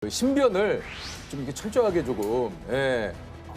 신변을 좀 이렇게 철저하게 조금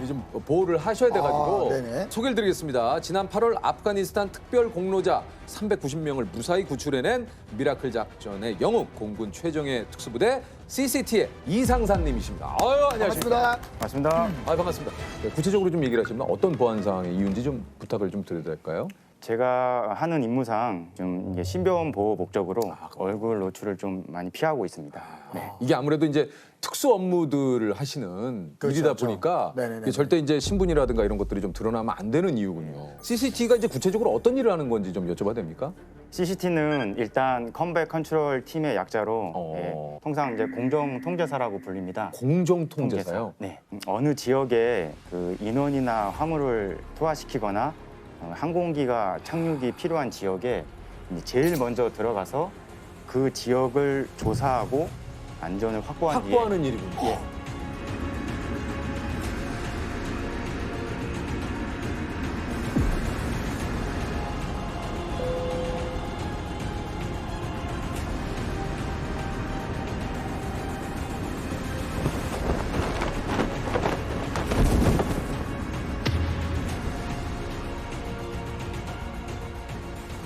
좀 보호를 하셔야 돼가지고 소개를 드리겠습니다. 지난 8월 아프가니스탄 특별 공로자 390명을 무사히 구출해낸 미라클 작전의 영웅 공군 최정예 특수부대 CCT의 이상산님이십니다. 아유, 안녕하십니까. 반갑습니다. 반갑습니다. 네, 구체적으로 좀 얘기를 하시면 어떤 보안 상황의 이유인지 좀 부탁을 좀 드려도 될까요? 제가 하는 임무상 좀 이게 신변 보호 목적으로 얼굴 노출을 좀 많이 피하고 있습니다. 네. 이게 아무래도 이제 특수 업무들을 하시는 일이다 보니까 이게 절대 이제 신분이라든가 이런 것들이 좀 드러나면 안 되는 이유군요. CCT가 이제 구체적으로 어떤 일을 하는 건지 좀 여쭤봐도 됩니까? CCT는 일단 컴백 컨트롤 팀의 약자로 통상 이제 공정 통제사라고 불립니다. 공정 통제사요? 네. 어느 지역에 그 인원이나 화물을 투하시키거나 항공기가 착륙이 필요한 지역에 이제 제일 먼저 들어가서 그 지역을 조사하고 안전을 확보하는 일이군요. 예.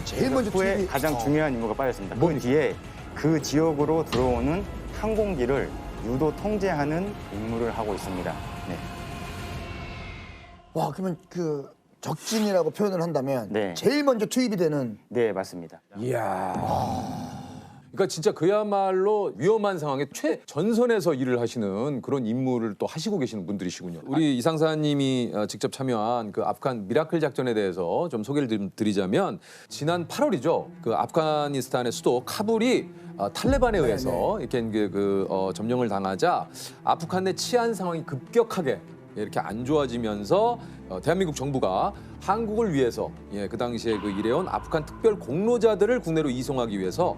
제일 먼저 후에 가장 중요한 임무가 빠졌습니다. 그 뒤에 그 지역으로 들어오는 항공기를 유도 통제하는 임무를 하고 있습니다. 네. 와, 그러면 그 적진이라고 표현을 한다면 네. 제일 먼저 투입이 되는. 네, 맞습니다. 이야. 그러니까 진짜 그야말로 위험한 상황에 최전선에서 일을 하시는 그런 임무를 또 하시고 계시는 분들이시군요. 우리 이상사님이 직접 참여한 그 아프간 미라클 작전에 대해서 좀 소개를 좀 드리자면 지난 8월이죠. 그 아프가니스탄의 수도 카불이 탈레반에 의해서 이렇게 점령을 당하자 아프간 내 치안 상황이 급격하게 이렇게 안 좋아지면서 대한민국 정부가 한국을 위해서 그 당시에 그 일해온 아프간 특별 공로자들을 국내로 이송하기 위해서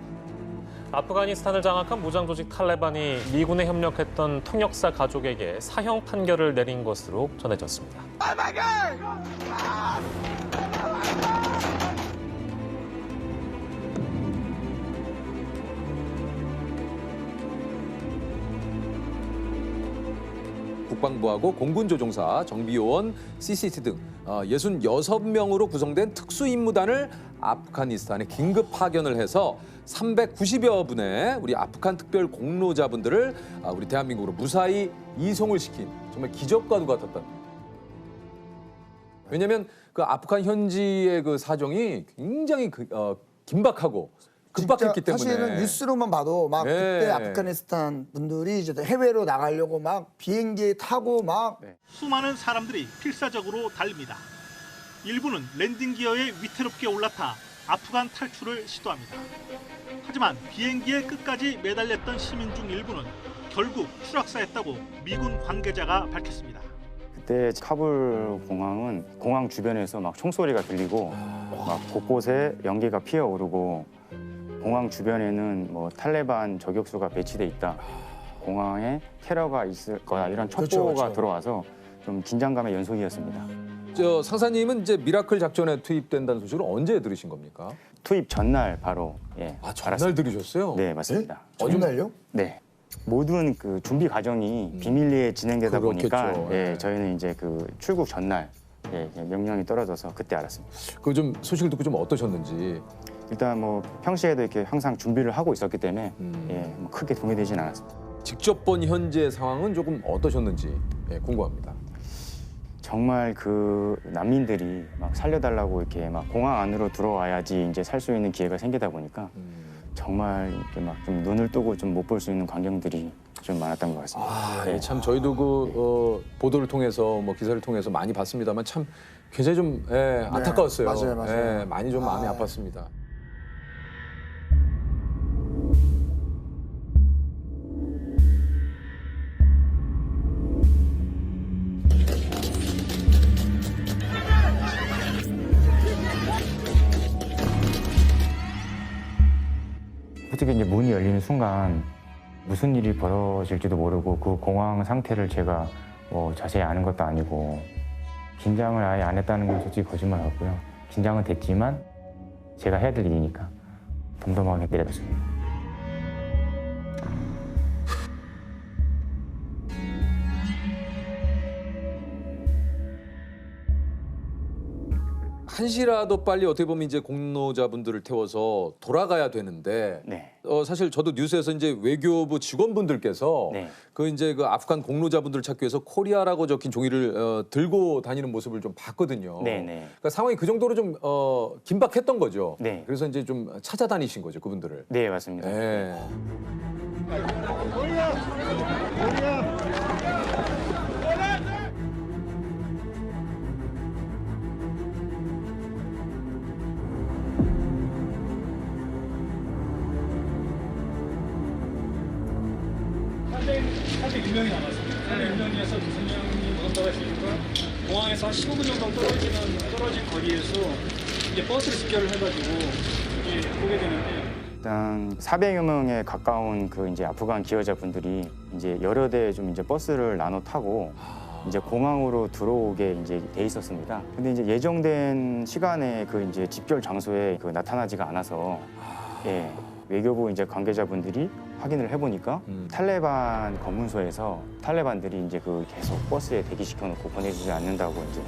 아프가니스탄을 장악한 무장조직 탈레반이 미군에 협력했던 통역사 가족에게 사형 판결을 내린 것으로 전해졌습니다. 국방부하고 공군조종사, 정비요원, CCT 등 66명으로 구성된 특수임무단을 아프가니스탄에 긴급 파견을 해서 390여 분의 우리 아프간 특별 공로자분들을 우리 대한민국으로 무사히 이송을 시킨 정말 기적과도 같았던. 왜냐하면 그 아프간 현지의 그 사정이 굉장히 긴박하고 급박했기 때문에. 사실은 뉴스로만 봐도 막 그때 아프가니스탄 분들이 이제 해외로 나가려고 막 비행기에 타고 막 수많은 사람들이 필사적으로 달립니다. 일부는 랜딩 기어에 위태롭게 올라타 아프간 탈출을 시도합니다. 하지만 비행기에 끝까지 매달렸던 시민 중 일부는 결국 추락사했다고 미군 관계자가 밝혔습니다. 그때 카불 공항은 공항 주변에서 막 총소리가 들리고 막 곳곳에 연기가 피어오르고 공항 주변에는 뭐 탈레반 저격수가 배치돼 있다. 공항에 테러가 있을 거다. 이런 첩보가 들어와서 좀 긴장감의 연속이었습니다. 상사님은 이제 미라클 작전에 투입된다는 소식을 언제 들으신 겁니까? 투입 전날 바로 전날 들으셨어요? 네, 맞습니다. 전날요? 네. 모든 그 준비 과정이 비밀리에 진행되다 보니까 저희는 이제 그 출국 전날 명령이 떨어져서 그때 알았습니다. 그 좀 소식을 듣고 좀 어떠셨는지. 일단 뭐 평시에도 이렇게 항상 준비를 하고 있었기 때문에 뭐 크게 동요되진 않았습니다. 직접 본 현재 상황은 조금 어떠셨는지 궁금합니다. 정말 그 난민들이 막 살려달라고 이렇게 막 공항 안으로 들어와야지 이제 살 수 있는 기회가 생기다 보니까 정말 이렇게 막 좀 눈을 뜨고 좀 못 볼 수 있는 광경들이 좀 많았던 것 같습니다. 참 저희도 그 보도를 통해서 뭐 기사를 통해서 많이 봤습니다만 참 굉장히 좀 안타까웠어요. 맞아요. 많이 좀 마음이 아팠습니다. 솔직히 이제 문이 열리는 순간 무슨 일이 벌어질지도 모르고 그 공황 상태를 제가 뭐 자세히 아는 것도 아니고 긴장을 아예 안 했다는 건 솔직히 거짓말 같고요. 긴장은 됐지만 제가 해야 될 일이니까 덤덤하게 내려갔습니다. 한시라도 빨리 어떻게 보면 이제 공로자분들을 태워서 돌아가야 되는데 네. 사실 저도 뉴스에서 이제 외교부 직원분들께서 네. 그 이제 그 아프간 공로자분들을 찾기 위해서 코리아라고 적힌 종이를 들고 다니는 모습을 좀 봤거든요. 네, 네. 그러니까 상황이 그 정도로 좀 긴박했던 거죠. 네. 그래서 이제 좀 찾아다니신 거죠, 그분들을. 네, 맞습니다. 네. 사실 1명이 남았습니다. 1명에서 2명이 노동자가시니까 공항에서 한 15분 정도 떨어진 거리에서 이제 버스를 집결을 해가지고 이제 오게 되는데 일단 400여 명에 가까운 그 이제 아프간 기여자분들이 이제 여러 대 좀 이제 버스를 나눠 타고 이제 공항으로 들어오게 이제 돼 있었습니다. 근데 이제 예정된 시간에 그 이제 집결 장소에 그 나타나지가 않아서 예, 외교부 이제 관계자분들이 확인을 해보니까 탈레반 검문소에서 탈레반들이 이제 그 계속 버스에 대기시켜 놓고 보내주지 않는다고 이제.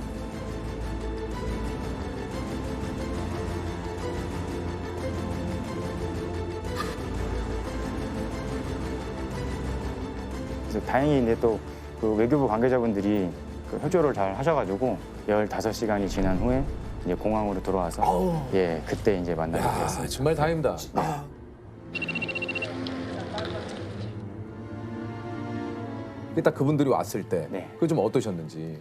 그래서 다행히 이제 또 그 외교부 관계자분들이 그 협조를 잘 하셔가지고 15시간이 지난 후에 이제 공항으로 돌아와서 예 그때 이제 만나게 아, 되었습니다. 정말 다행입니다. 아, 딱 그분들이 왔을 때 네. 그거 좀 어떠셨는지.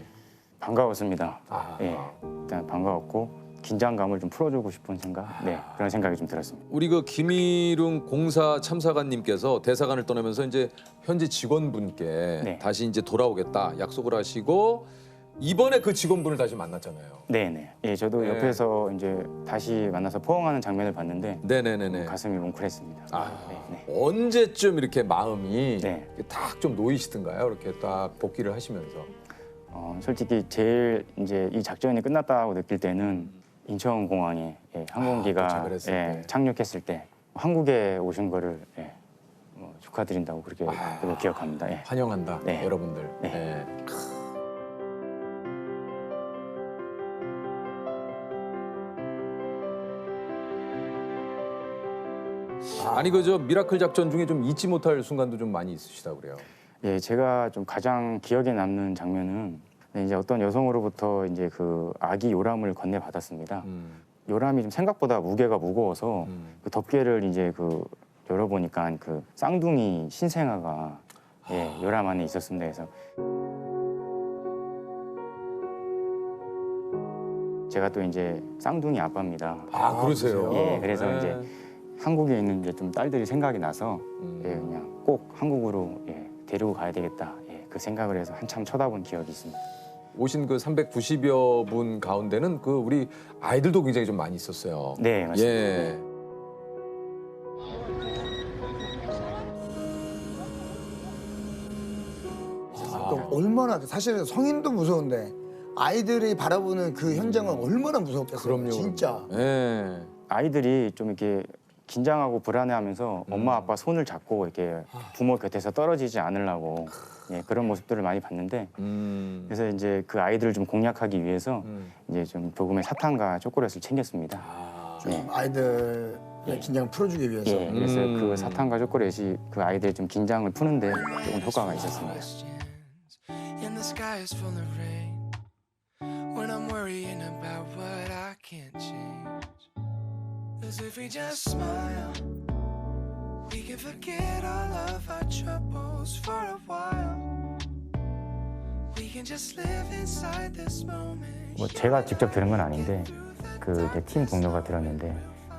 반가웠습니다. 아. 예, 일단 반가웠고 긴장감을 좀 풀어주고 싶은 생각, 네 그런 생각이 좀 들었습니다. 우리 그 김일웅 공사 참사관님께서 대사관을 떠나면서 이제 현재 직원분께 네. 다시 이제 돌아오겠다 약속을 하시고 이번에 그 직원분을 다시 만났잖아요. 네네. 예, 저도 네. 옆에서 이제 다시 만나서 포옹하는 장면을 봤는데 네네네네. 가슴이 뭉클했습니다. 아, 네, 언제쯤 이렇게 마음이 네. 딱 좀 놓이시던가요? 이렇게 딱 복귀를 하시면서. 솔직히 제일 이제 이 작전이 끝났다고 느낄 때는 인천공항에 예, 항공기가 도착을 했을 예, 때. 착륙했을 때 한국에 오신 거를 예, 축하드린다고 그렇게 그걸 기억합니다. 예. 환영한다, 네. 여러분들. 네. 네. 아니 그저 미라클 작전 중에 좀 잊지 못할 순간도 좀 많이 있으시다고 그래요. 예, 제가 좀 가장 기억에 남는 장면은 이제 어떤 여성으로부터 이제 그 아기 요람을 건네받았습니다. 요람이 좀 생각보다 무게가 무거워서 그 덮개를 이제 그 열어보니까 그 쌍둥이 신생아가 예, 요람 안에 있었습니다. 그래서 제가 또 이제 쌍둥이 아빠입니다. 아, 그러세요? 예, 그래서 네. 이제 한국에 있는 이제 좀 딸들이 생각이 나서 예, 그냥 꼭 한국으로 예, 데리고 가야 되겠다. 예, 그 생각을 해서 한참 쳐다본 기억이 있습니다. 오신 그 390여 분 가운데는 그 우리 아이들도 굉장히 좀 많이 있었어요. 네, 맞습니다. 예. 또 얼마나 사실은 성인도 무서운데 아이들이 바라보는 그 현장은 얼마나 무섭겠어요. 그럼요. 진짜. 예. 아이들이 좀 이렇게 긴장하고 불안해하면서 엄마 아빠 손을 잡고 이렇게 부모 곁에서 떨어지지 않으려고 예, 그런 모습들을 많이 봤는데 그래서 이제 그 아이들을 좀 공략하기 위해서 이제 좀 조금의 사탕과 초콜릿을 챙겼습니다. 네. 아이들의 긴장을 풀어주기 위해서. 예, 그래서 그 사탕과 초콜릿이 그 아이들의 좀 긴장을 푸는데 조금 효과가 있었습니다. And the sky is full of rain when I'm worrying about what I can't change. 'Cause if we just smile, we can forget all of our troubles for a while. We can just live inside this moment. 뭐 제가 직접 들은 건 아닌데 그 이제 팀 동료가 들었는데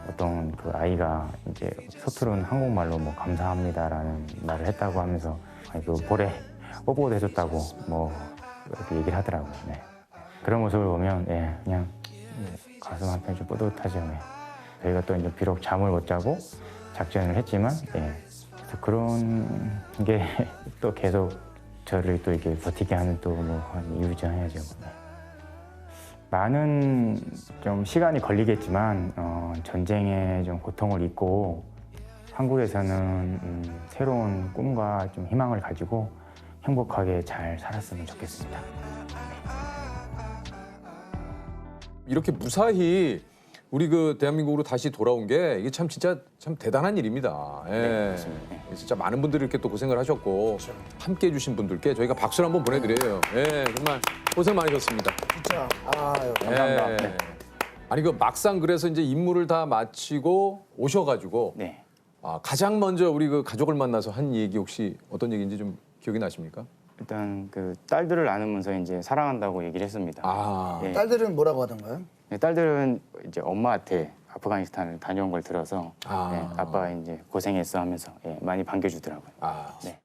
어떤 그 아이가 이제 서투른 한국말로 뭐 감사합니다라는 말을 했다고 하면서 아니 그 볼에 뽀뽀도 해줬다고 뭐 이렇게 얘기를 하더라고요. 네. 그런 모습을 보면 예, 그냥 가슴 한편 좀 뿌듯하죠. 네. 저희가 또 이제 비록 잠을 못 자고 작전을 했지만 예, 그래서 그런 게 또 계속 저를 또 이렇게 버티게 하는 또 뭐 이유죠 해야죠. 네. 많은 좀 시간이 걸리겠지만 전쟁의 좀 고통을 잊고 한국에서는 새로운 꿈과 좀 희망을 가지고 행복하게 잘 살았으면 좋겠습니다. 이렇게 무사히 우리 그 대한민국으로 다시 돌아온 게 이게 참 진짜 참 대단한 일입니다. 예. 네, 맞습니다. 네. 진짜 많은 분들이 이렇게 또 고생을 하셨고 함께 해주신 분들께 저희가 박수를 한번 보내드려요. 예, 정말 고생 많으셨습니다. 진짜 아유. 감사합니다. 예. 네. 아니 그 막상 그래서 이제 임무를 다 마치고 오셔가지고 네. 가장 먼저 우리 그 가족을 만나서 한 얘기 혹시 어떤 얘기인지 좀 기억이 나십니까? 일단 그 딸들을 안으면서 이제 사랑한다고 얘기를 했습니다. 네. 딸들은 뭐라고 하던가요? 네, 딸들은 이제 엄마한테 아프가니스탄을 다녀온 걸 들어서 아. 네, 아빠 이제 고생했어 하면서 많이 반겨주더라고요. 네.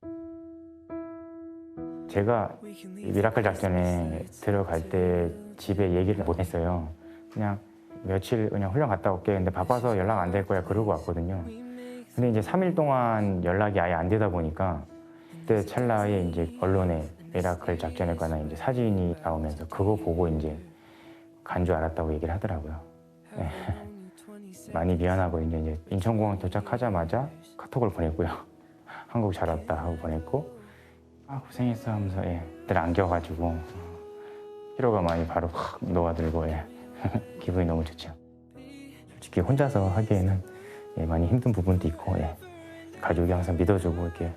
제가 이 미라클 작전에 들어갈 때 집에 얘기를 못 했어요. 그냥 며칠 그냥 훈련 갔다 올게. 근데 바빠서 연락 안 될 거야. 그러고 왔거든요. 근데 이제 3일 동안 연락이 아예 안 되다 보니까 그때 찰나에 이제 언론에 미라클 작전에 관한 이제 사진이 나오면서 그거 보고 이제 간 줄 알았다고 얘기를 하더라고요. 네. 많이 미안하거든요. 이제 인천공항 도착하자마자 카톡을 보냈고요. 한국 잘 왔다 하고 보냈고 고생했어 하면서 들 안겨가지고 피로가 많이 바로 확 녹아들고 기분이 너무 좋죠. 솔직히 혼자서 하기에는 많이 힘든 부분도 있고 가족이 항상 믿어주고 이렇게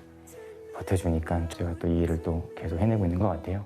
버텨주니까 제가 또 이 일을 또 계속 해내고 있는 것 같아요.